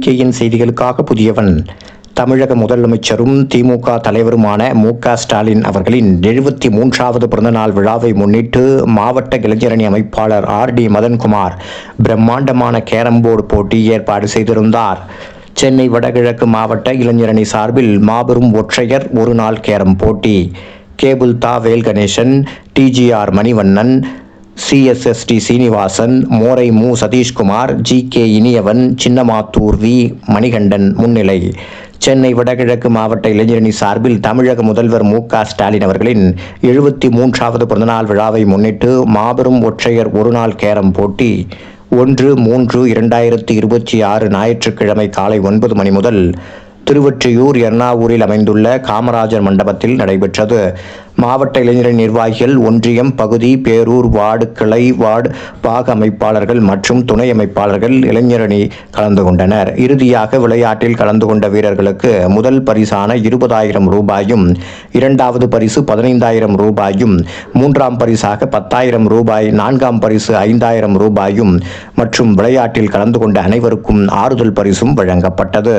நம்பிக்கையின் செய்திகளுக்காக புதியவன். தமிழக முதலமைச்சரும் திமுக தலைவருமான மு.க.ஸ்டாலின் அவர்களின் 73வது பிறந்தநாள் விழாவை முன்னிட்டு மாவட்ட இளைஞரணி அமைப்பாளர் ஆர்.டி. மதன்குமார் பிரம்மாண்டமான கேரம் போர்டு போட்டி ஏற்பாடு செய்திருந்தார். சென்னை வடகிழக்கு மாவட்ட இளைஞரணி சார்பில் மாபெரும் ஒற்றையர் ஒருநாள் கேரம் போட்டி. கேபிள் தா வேல்கணேசன், டி.ஜி.ஆர். மணிவண்ணன், சி.எஸ்.எஸ்.டி. சீனிவாசன், மோரை மு. சதீஷ்குமார், ஜி.கே. இனியவன், சின்னமாத்தூர் வி. மணிகண்டன் முன்னிலை. சென்னை வடகிழக்கு மாவட்ட இளைஞரணி சார்பில் தமிழக முதல்வர் மு.க.ஸ்டாலின் அவர்களின் 73வது பிறந்தநாள் விழாவை முன்னிட்டு மாபெரும் ஒற்றையர் ஒருநாள் கேரம் போட்டி 1/3/2026 ஞாயிற்றுக்கிழமை காலை 9 மணி முதல் திருவொற்றியூர் எர்ணாவூரில் அமைந்துள்ள காமராஜர் மண்டபத்தில் நடைபெற்றது. மாவட்ட இளைஞரணி நிர்வாகிகள், ஒன்றியம், பகுதி, பேரூர், வார்டு, கிளை, வார்டு பாக அமைப்பாளர்கள் மற்றும் துணை அமைப்பாளர்கள் இளைஞரணி கலந்து கொண்டனர். இறுதியாக விளையாட்டில் கலந்து கொண்ட வீரர்களுக்கு முதல் பரிசான 20,000 ரூபாயும், இரண்டாவது பரிசு 15,000 ரூபாயும், மூன்றாம் பரிசாக 10,000 ரூபாய், நான்காம் பரிசு 5,000 ரூபாயும் மற்றும் விளையாட்டில் கலந்து கொண்ட அனைவருக்கும் ஆறுதல் பரிசும் வழங்கப்பட்டது.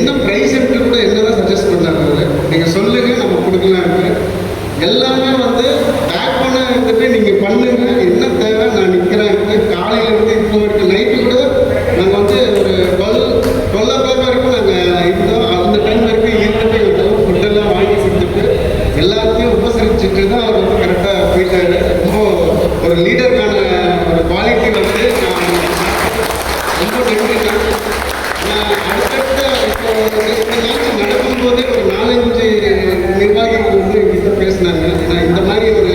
என்ன ப்ரைஸ்ன்ட்டு கூட என்னதான் சஜஸ்ட் பண்ணாங்க அவர். நீங்கள் சொல்லுங்கள் நம்ம கொடுக்கலான்னு. எல்லாமே வந்து பேக் பண்ண இருந்துட்டு நீங்கள் பண்ணுங்க, என்ன தேவை நான் நிற்கிறேன். காலையிலேருந்து இப்போ வரைக்கும் நைட்டு கூட நாங்கள் வந்து ஒரு 12 வரைக்கும் நாங்கள் இருந்தோம். அந்த டைம் வரைக்கும் இருந்துட்டு இருந்தோம். ஃபுட்டெல்லாம் வாங்கி கொடுத்துட்டு எல்லாத்தையும் உபசரிச்சுட்டு தான் அவர் வந்து கரெக்டாக போயிட்டாரு. ரொம்ப ஒரு லீடருக்கான ஒரு குவாலிட்டி வந்து நான் ரொம்ப நன்றிங்க. நான் அடுத்தடுத்த இப்போ இந்த நாள் நடக்கும்போதே ஒரு 4-5 நிர்வாகிகள் வந்து எங்கிட்ட பேசினாங்க. நான் இந்த மாதிரி ஒரு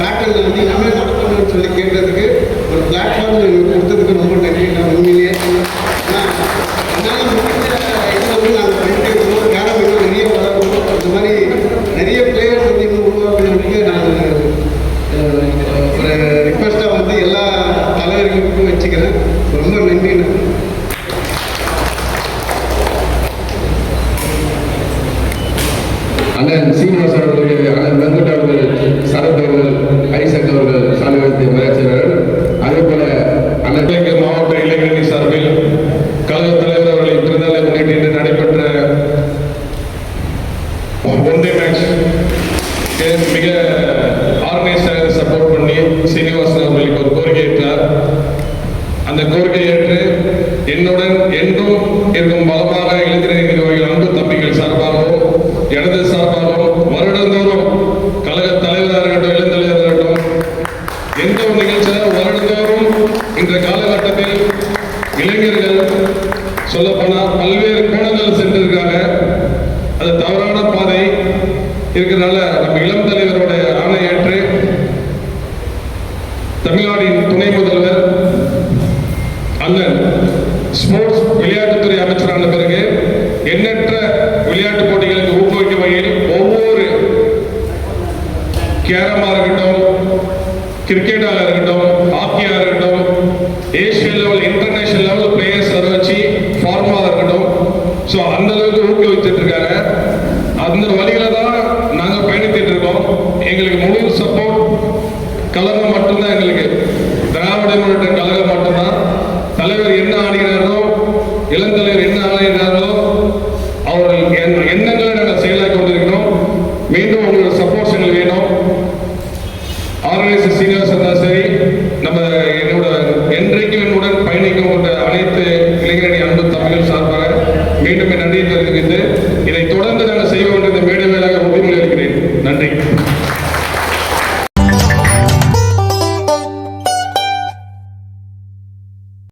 பேட்டர்னில் வந்து இனிமேல் நடக்கணும்னு சொல்லி கேட்டதுக்கு ஒரு பிளாட்ஃபார்ம் எங்களுக்கு கொடுத்ததுக்கு ரொம்ப நன்றி. நான் உண்மையிலேயே அதனால் முடிஞ்ச இதில் வந்து நாங்கள் பண்ணிட்டு இருக்கோம். யாரும் இன்னும் நிறைய வளரணும், இந்த மாதிரி நிறைய பிளேயர்ஸ் வந்து இன்னும் உருவாக்கணும்னு நான் ஒரு ரிக்வெஸ்ட்டாக வந்து எல்லா தலைவர்களுக்கும் வச்சுக்கிறேன். ரொம்ப நன்றி. அண்ணன் சீனிவாசன் அவர்களுக்கு, அண்ணன் வெங்கட் அவர்கள், சரத் அவர்கள், ஐசக் அவர்கள் சாலை வைத்து மரியாதையாளர்கள். அதே போல அண்ணன் மாவட்ட இளைஞரணி சார்பில் கழக தலைவர் அவர்களின் பிறந்தநாளை முன்னிட்டு இன்று நடைபெற்ற ஒன்டே மேட்ச் மிக ஆர்கனைஸ்டாக சப்போர்ட் பண்ணி சீனிவாசன் அவர்களுக்கு ஒரு கோரிக்கை ஏற்றார். அந்த கோரிக்கை ஏற்று என்னுடன் என்றும் இருக்கும் பலமாக இளைஞரணி நிர்வாகிகள் அன்பு தம்பிகள் சார்பாகவும் எனது சார்பாகவும் வருடந்தோறும் கழக தலைவராக இருக்கட்டும், இளந்தலைவராக இருக்கட்டும், எந்த ஒரு நிகழ்ச்சியாக வருடந்தோறும் இந்த காலகட்டத்தில் இளைஞர்கள் சொல்லப்போனால் பல்வேறு கோணங்கள் சென்றிருக்காங்க. அது தவறான பாதை இருக்கிறதுனால நம்ம இளம் தலைவருடைய ஆணை ஏற்று தமிழ்நாட்டின் துணை முதல்வர் அண்ணன் ஸ்போர்ட்ஸ் விளையாட்டுத்துறை அமைச்சரான பிறகு எண்ணற்ற விளையாட்டு போட்டிகளுக்கு ஊக்குவிக்கும் வகையில் ஒவ்வொரு கேரமாக இருக்கட்டும், கிரிக்கெட்டாக இருக்கட்டும், ஹாக்கியாக இருக்கட்டும், Asian level, international level players அதை வச்சு ஃபார்மாக இருக்கட்டும், ஸோ அந்த அளவுக்கு ஊக்குவிச்சுட்டு இருக்காங்க. அந்த வழியில தான் நாங்கள் பயணித்துட்டு இருக்கோம். எங்களுக்கு முழு சப்போர்ட் கழகம் மட்டும்தான். எங்களுக்கு திராவிட முன்னேற்ற கழகம் மட்டும்தான். தலைவர் என்ன ஆடுகிறாரோ